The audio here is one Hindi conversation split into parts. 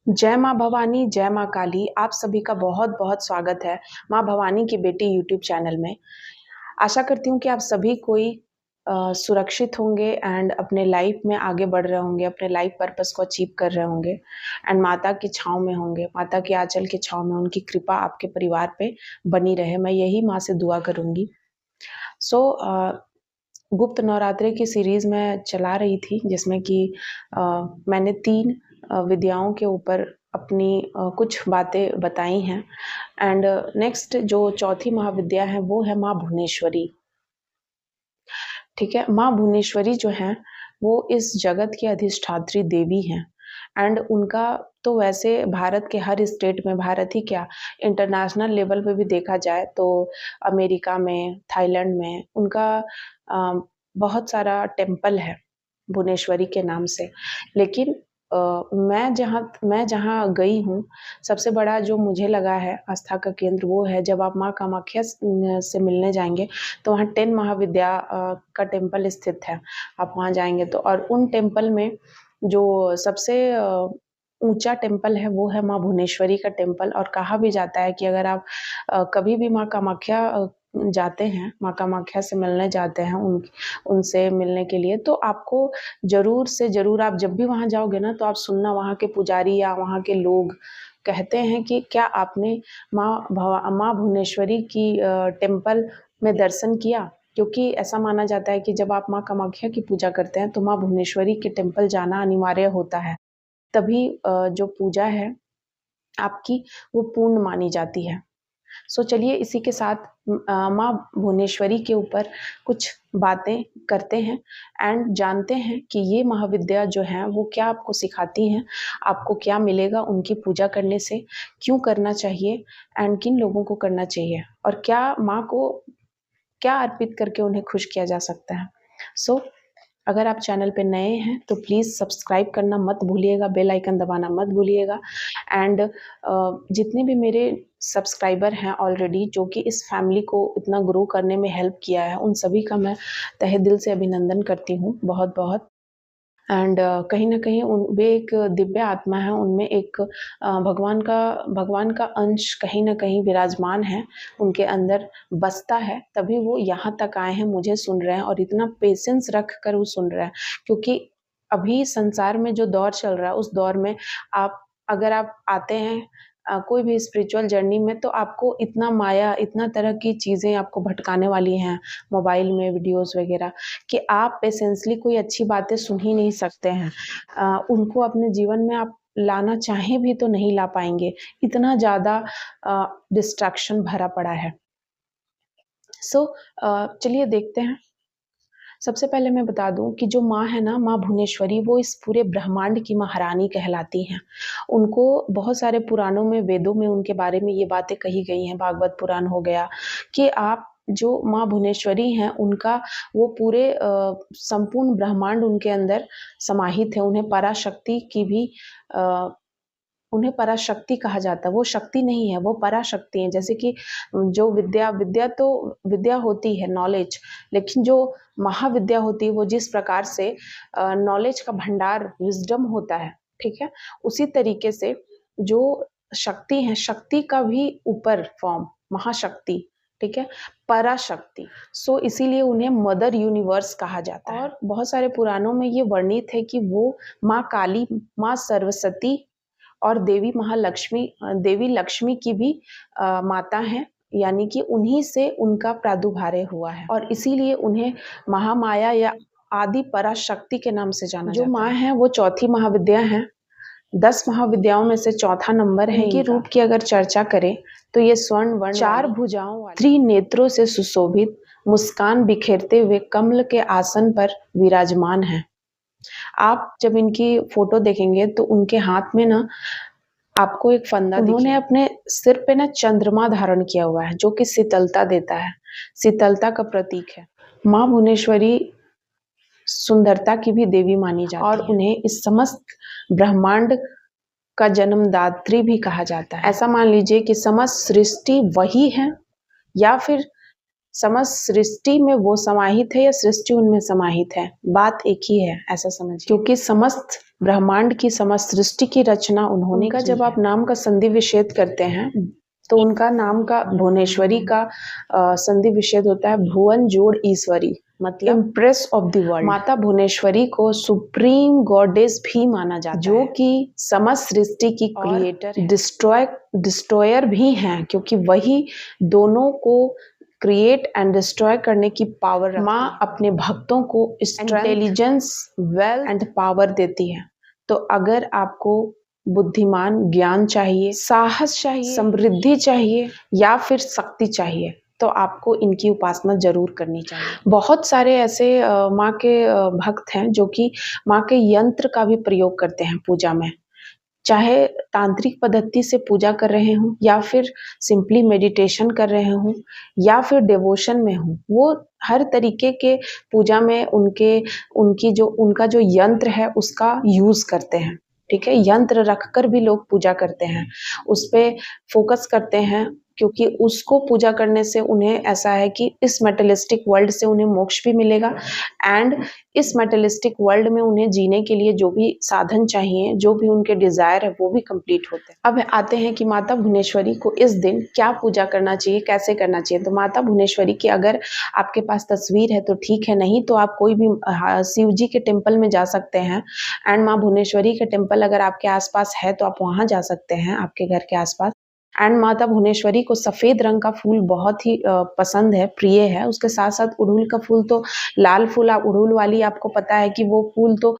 जय माँ भवानी, जय माँ काली। आप सभी का बहुत-बहुत स्वागत है माँ भवानी की बेटी यूट्यूब चैनल में। आशा करती हूँ कि आप सभी कोई सुरक्षित होंगे एंड अपने लाइफ में आगे बढ़ रहे होंगे, अपने लाइफ पर्पस को अचीव कर रहे होंगे एंड माता की छाँव में होंगे, माता के आँचल की छाँव में उनकी कृपा आपके परिवार पे बनी रहे। मैं यही माँ से दुआ करूँगी। गुप्त नवरात्रे की सीरीज़ मैं चला रही थी जिसमें कि मैंने 3 विद्याओं के ऊपर अपनी कुछ बातें बताई हैं एंड नेक्स्ट जो चौथी महाविद्या है वो है माँ भुवनेश्वरी। ठीक है? माँ भुवनेश्वरी जो हैं वो इस जगत की अधिष्ठात्री देवी हैं एंड उनका तो वैसे भारत के हर स्टेट में, भारत ही क्या इंटरनेशनल लेवल पे भी देखा जाए तो अमेरिका में, थाईलैंड में उनका अ, बहुत सारा टेम्पल है भुवनेश्वरी के नाम से। लेकिन मैं जहाँ गई हूँ, सबसे बड़ा जो मुझे लगा है आस्था का केंद्र वो है जब आप माँ कामाख्या से मिलने जाएँगे तो वहाँ 10 महाविद्या का टेम्पल स्थित है। आप वहाँ जाएँगे तो और उन टेम्पल में जो सबसे ऊँचा टेम्पल है वो है माँ भुवनेश्वरी का टेम्पल और कहा भी जाता है कि अगर आप कभी भी माँ कामाख्या जाते हैं, माँ कामाख्या से मिलने जाते हैं उनसे मिलने के लिए तो आपको ज़रूर से ज़रूर आप जब भी वहाँ जाओगे ना तो आप सुनना वहाँ के पुजारी या वहाँ के लोग कहते हैं कि क्या आपने माँ भुवनेश्वरी की टेम्पल में दर्शन किया? क्योंकि ऐसा माना जाता है कि जब आप माँ कामाख्या की पूजा करते हैं तो माँ भुवनेश्वरी के टेम्पल जाना अनिवार्य होता है। तभी जो पूजा है आपकी वो पूर्ण मानी जाती है। चलिए इसी के साथ माँ भुवनेश्वरी के ऊपर कुछ बातें करते हैं एंड जानते हैं कि ये महाविद्या जो हैं वो क्या आपको सिखाती हैं, आपको क्या मिलेगा उनकी पूजा करने से, क्यों करना चाहिए एंड किन लोगों को करना चाहिए और क्या माँ को क्या अर्पित करके उन्हें खुश किया जा सकता है। सो अगर आप चैनल पे नए हैं तो प्लीज़ सब्सक्राइब करना मत भूलिएगा, बेल आइकन दबाना मत भूलिएगा एंड जितने भी मेरे सब्सक्राइबर हैं ऑलरेडी जो कि इस फैमिली को इतना ग्रो करने में हेल्प किया है, उन सभी का मैं तहे दिल से अभिनंदन करती हूँ बहुत-बहुत एंड कहीं न कहीं वे एक दिव्य आत्मा है, उनमें एक भगवान का अंश कहीं न कहीं विराजमान है, उनके अंदर बसता है, तभी वो यहाँ तक आए हैं, मुझे सुन रहे हैं और इतना पेशेंस रख कर वो सुन रहे हैं। क्योंकि अभी संसार में जो दौर चल रहा है, उस दौर में अगर आप आते हैं कोई भी स्पिरिचुअल जर्नी में तो आपको इतना माया, इतना तरह की चीज़ें आपको भटकाने वाली हैं, मोबाइल में वीडियोज़ वगैरह कि आप पेशेंसली कोई अच्छी बातें सुन ही नहीं सकते हैं। उनको अपने जीवन में आप लाना चाहें भी तो नहीं ला पाएँगे, इतना ज़्यादा डिस्ट्रैक्शन भरा पड़ा है। चलिए देखते हैं। सबसे पहले मैं बता दूँ कि जो माँ है ना, माँ भुवनेश्वरी वो इस पूरे ब्रह्मांड की महारानी कहलाती हैं। उनको बहुत सारे पुराणों में, वेदों में उनके बारे में ये बातें कही गई हैं, भागवत पुराण हो गया कि आप जो माँ भुवनेश्वरी हैं, उनका वो पूरे संपूर्ण ब्रह्मांड उनके अंदर समाहित है। उन्हें पराशक्ति कहा जाता है, वो शक्ति नहीं है, वो पराशक्ति हैं। जैसे कि जो विद्या तो विद्या होती है नॉलेज, लेकिन जो महाविद्या होती है वो जिस प्रकार से नॉलेज का भंडार विज़डम होता है, ठीक है? उसी तरीके से जो शक्ति है, शक्ति का भी ऊपर फॉर्म महाशक्ति, ठीक है? पराशक्ति। इसीलिए उन्हें मदर यूनिवर्स कहा जाता है और बहुत सारे पुराणों में ये वर्णित है कि वो माँ काली, माँ सरस्वती और देवी लक्ष्मी की भी माता हैं, यानी कि उन्हीं से उनका प्रादुर्भाव हुआ है और इसीलिए उन्हें महामाया या आदि पराशक्ति के नाम से जाना जाता है। जो माँ है वो चौथी महाविद्या हैं, 10 महाविद्याओं में से चौथा नंबर है इनके रूप की अगर चर्चा करें तो ये स्वर्ण वर्ण 4 भुजाओं वाली, त्रिनेत्रों से सुशोभित, मुस्कान बिखेरते हुए कमल के आसन पर विराजमान हैं। आप जब इनकी फोटो देखेंगे तो उनके हाथ में ना आपको एक फंदा उन्होंने अपने सिर पे ना चंद्रमा धारण किया हुआ है जो कि शीतलता देता है, शीतलता का प्रतीक है। माँ भुवनेश्वरी सुंदरता की भी देवी मानी जाती है और उन्हें इस समस्त ब्रह्मांड का जन्मदात्री भी कहा जाता है। ऐसा मान लीजिए कि समस्त सृष्टि वही है या फिर समस्त सृष्टि में वो समाहित है या सृष्टि उनमें समाहित है, बात एक ही है, ऐसा समझिए। क्योंकि समस्त ब्रह्मांड की, समस्त सृष्टि की रचना उन्होंने की है। जब आप नाम का संधि विच्छेद करते हैं तो उनका नाम का, भुवनेश्वरी का संधि विच्छेद होता है भुवन जोड़ ईश्वरी, मतलब इम्प्रेस ऑफ द वर्ल्ड। माता भुवनेश्वरी को सुप्रीम गॉडेस भी माना जाता है, जो कि समस्त सृष्टि की क्रिएटर, डिस्ट्रॉयर भी हैं, क्योंकि वही दोनों को क्रिएट एंड डिस्ट्रॉय करने की पावर रखती है। माँ अपने भक्तों को इंटेलिजेंस, वेल्थ एंड पावर देती है। तो अगर आपको बुद्धिमान, ज्ञान चाहिए, साहस चाहिए, समृद्धि चाहिए या फिर शक्ति चाहिए, तो आपको इनकी उपासना जरूर करनी चाहिए। बहुत सारे ऐसे माँ के भक्त हैं जो कि माँ के यंत्र का भी प्रयोग करते हैं पूजा में, चाहे तांत्रिक पद्धति से पूजा कर रहे हों या फिर सिंपली मेडिटेशन कर रहे हों या फिर डिवोशन में हों, वो हर तरीके के पूजा में उनका जो यंत्र है उसका यूज करते हैं। ठीक है, यंत्र रखकर भी लोग पूजा करते हैं, उस पे फोकस करते हैं, क्योंकि उसको पूजा करने से उन्हें ऐसा है कि इस मेटलिस्टिक वर्ल्ड से उन्हें मोक्ष भी मिलेगा एंड इस मेटलिस्टिक वर्ल्ड में उन्हें जीने के लिए जो भी साधन चाहिए, जो भी उनके डिजायर है, वो भी कंप्लीट होते हैं। अब आते हैं कि माता भुवनेश्वरी को इस दिन क्या पूजा करना चाहिए, कैसे करना चाहिए। तो माता भुवनेश्वरी की अगर आपके पास तस्वीर है तो ठीक है, नहीं तो आप कोई भी शिव जी के टेम्पल में जा सकते हैं एंड माँ भुवनेश्वरी के टेम्पल अगर आपके आसपास है तो आप वहाँ जा सकते हैं, आपके घर के आसपास। एंड माता भुवनेश्वरी को सफेद रंग का फूल बहुत ही पसंद है, प्रिय है। उसके साथ साथ उड़हुल का फूल, तो लाल फूल, उड़हुल वाली आपको पता है कि वो फूल तो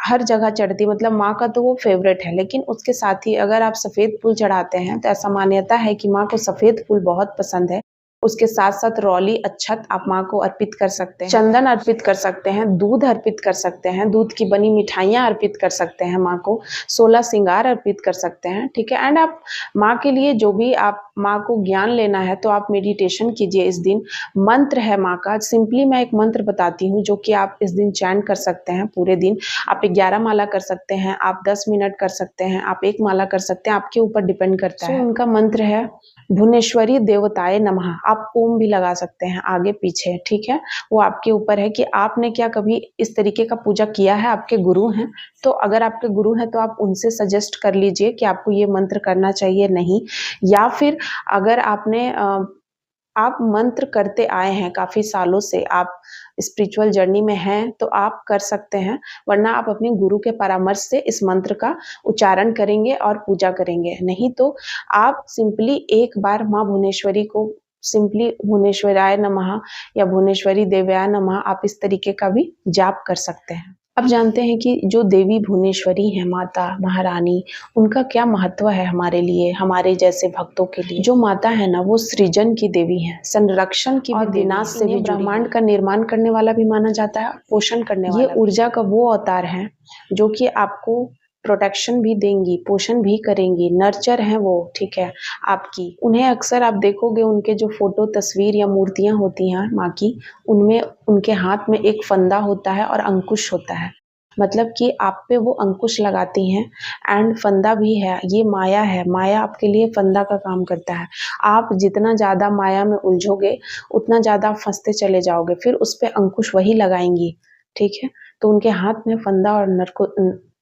हर जगह चढ़ती, मतलब माँ का तो वो फेवरेट है। लेकिन उसके साथ ही अगर आप सफेद फूल चढ़ाते हैं तो ऐसा मान्यता है कि माँ को सफेद फूल बहुत पसंद है। उसके साथ साथ रौली, अच्छत आप माँ को अर्पित कर सकते हैं, चंदन अर्पित कर सकते हैं, दूध अर्पित कर सकते हैं, दूध की बनी मिठाइयाँ अर्पित कर सकते हैं माँ को, 16 श्रृंगार अर्पित कर सकते हैं। ठीक है, एंड आप माँ के लिए जो भी आप माँ को ज्ञान लेना है तो आप मेडिटेशन कीजिए इस दिन। मंत्र है माँ का, सिंपली मैं एक मंत्र बताती हूँ जो कि आप इस दिन चैंट कर सकते हैं पूरे दिन। आप 11 माला कर सकते हैं, आप 10 मिनट कर सकते हैं, आप 1 माला कर सकते हैं, आपके ऊपर डिपेंड करता है। उनका मंत्र है भुवनेश्वरी देवताय नमः। आप ओम भी लगा सकते हैं आगे पीछे, ठीक है, वो आपके ऊपर है कि आपने क्या कभी इस तरीके का पूजा किया है। आपके गुरु हैं तो अगर आपके गुरु हैं तो आप उनसे सजेस्ट कर लीजिए कि आपको ये मंत्र करना चाहिए नहीं, या फिर अगर आप मंत्र करते आए हैं काफी सालों से, आप स्पिरिचुअल जर्नी में हैं तो आप कर सकते हैं, वरना आप अपने गुरु के परामर्श से इस मंत्र का उच्चारण करेंगे और पूजा करेंगे। नहीं तो आप सिंपली एक बार माँ भुवनेश्वरी को सिंपली भुवनेश्वराय नमः या भुवनेश्वरी देव्याय नमः आप इस तरीके का भी जाप कर सकते हैं। अब जानते हैं कि जो देवी भुवनेश्वरी है, माता महारानी, उनका क्या महत्व है हमारे लिए, हमारे जैसे भक्तों के लिए। जो माता है ना, वो सृजन की देवी है, संरक्षण की और विनाश से भी, ब्रह्मांड का निर्माण करने वाला भी माना जाता है, पोषण करने वाला। ये ऊर्जा का वो अवतार है जो कि आपको प्रोटेक्शन भी देंगी, पोषण भी करेंगी, नर्चर हैं वो, ठीक है, आपकी। उन्हें अक्सर आप देखोगे उनके जो फोटो, तस्वीर या मूर्तियां होती हैं माँ की, उनमें उनके हाथ में एक फंदा होता है और अंकुश होता है, मतलब कि आप पे वो अंकुश लगाती हैं एंड फंदा भी है। ये माया है, माया आपके लिए फंदा का काम करता है। आप जितना ज़्यादा माया में उलझोगे उतना ज़्यादा फंसते चले जाओगे, फिर उस पर अंकुश वही लगाएंगी, ठीक है। तो उनके हाथ में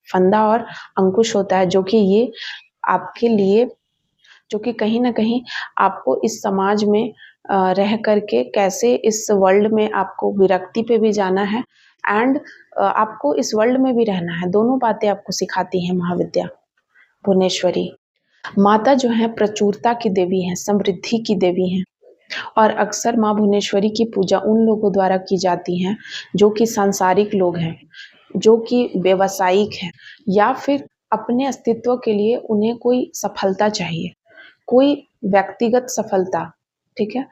फंदा और अंकुश होता है, जो कि ये आपके लिए, जो कि कहीं ना कहीं आपको इस समाज में रह करके कैसे इस वर्ल्ड में आपको विरक्ति पे भी जाना है एंड आपको इस वर्ल्ड में भी रहना है, दोनों बातें आपको सिखाती है महाविद्या भुवनेश्वरी। माता जो है प्रचुरता की देवी है, समृद्धि की देवी है, और अक्सर माँ भुवनेश्वरी की पूजा उन लोगों द्वारा की जाती है जो कि सांसारिक लोग हैं, जो कि व्यवसायिक हैं, या फिर अपने अस्तित्व के लिए उन्हें कोई सफलता चाहिए, कोई व्यक्तिगत सफलता, ठीक है।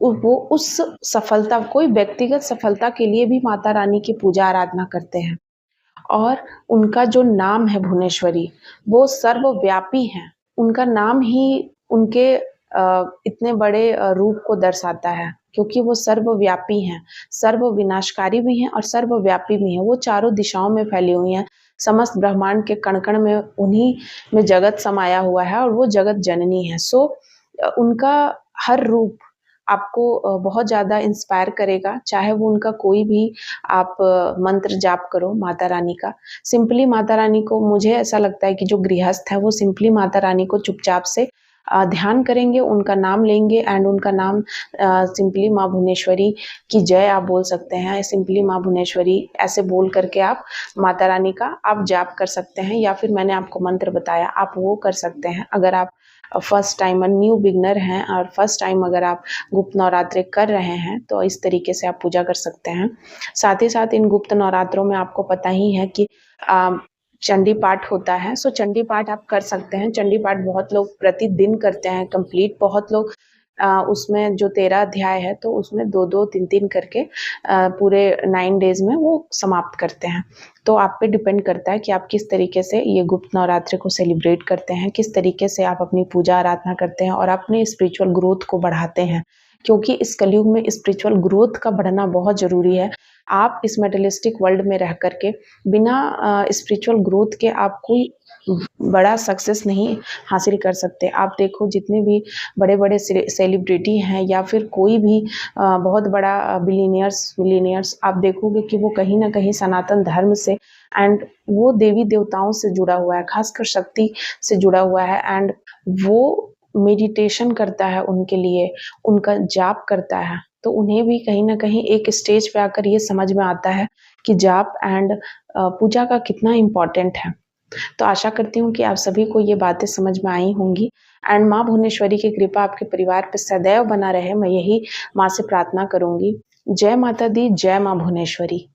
वो उस सफलता, कोई व्यक्तिगत सफलता के लिए भी माता रानी की पूजा आराधना करते हैं। और उनका जो नाम है भुवनेश्वरी, वो सर्वव्यापी है। उनका नाम ही उनके इतने बड़े रूप को दर्शाता है, क्योंकि वो सर्वव्यापी हैं, सर्व विनाशकारी भी हैं और सर्वव्यापी भी हैं। वो चारों दिशाओं में फैली हुई हैं, समस्त ब्रह्मांड के कण कण में, उन्हीं में जगत समाया हुआ है और वो जगत जननी है। सो उनका हर रूप बहुत ज़्यादा इंस्पायर करेगा, चाहे वो उनका कोई भी आप मंत्र जाप करो माता रानी का। सिंपली माता रानी को, मुझे ऐसा लगता है कि जो गृहस्थ है वो सिंपली माता रानी को चुपचाप से ध्यान करेंगे, उनका नाम लेंगे एंड उनका नाम सिंपली माँ भुवनेश्वरी की जय आप बोल सकते हैं, सिंपली माँ भुवनेश्वरी ऐसे बोल करके आप माता रानी का आप जाप कर सकते हैं, या फिर मैंने आपको मंत्र बताया आप वो कर सकते हैं। अगर आप फर्स्ट टाइम न्यू बिगनर हैं और फर्स्ट टाइम अगर आप गुप्त नवरात्रि कर रहे हैं तो इस तरीके से आप पूजा कर सकते हैं। साथ ही साथ इन गुप्त नवरात्रों में आपको पता ही है कि चंडी पाठ होता है, सो चंडी पाठ आप कर सकते हैं। चंडी पाठ बहुत लोग प्रतिदिन करते हैं कंप्लीट, बहुत लोग उसमें जो 13 अध्याय है तो उसमें 2-2, 3-3 करके पूरे 9 डेज़ में वो समाप्त करते हैं। तो आप पे डिपेंड करता है कि आप किस तरीके से ये गुप्त नवरात्रि को सेलिब्रेट करते हैं, किस तरीके से आप अपनी पूजा आराधना करते हैं और अपने स्पिरिचुअल ग्रोथ को बढ़ाते हैं। क्योंकि इस कलयुग में स्पिरिचुअल ग्रोथ का बढ़ना बहुत ज़रूरी है। आप इस मेटेरियलिस्टिक वर्ल्ड में रह कर के बिना स्पिरिचुअल ग्रोथ के आप कोई बड़ा सक्सेस नहीं हासिल कर सकते। आप देखो जितने भी बड़े-बड़े सेलिब्रिटी हैं या फिर कोई भी बहुत बड़ा बिलियनियर्स आप देखोगे कि वो कहीं न कहीं सनातन धर्म से एंड वो देवी-देवताओं से जुड़ा हुआ है, खासकर शक्ति से जुड़ा हुआ है एंड वो मेडिटेशन करता है उनके लिए, उनका जाप करता है। तो उन्हें भी कहीं न कहीं एक स्टेज पे आकर ये समझ में आता है कि जाप एंड पूजा का कितना इम्पोर्टेंट है। तो आशा करती हूँ कि आप सभी को ये बातें समझ में आई होंगी एंड माँ भुवनेश्वरी की कृपा आपके परिवार पे सदैव बना रहे, मैं यही माँ से प्रार्थना करूँगी। जय माता दी, जय माँ भुवनेश्वरी।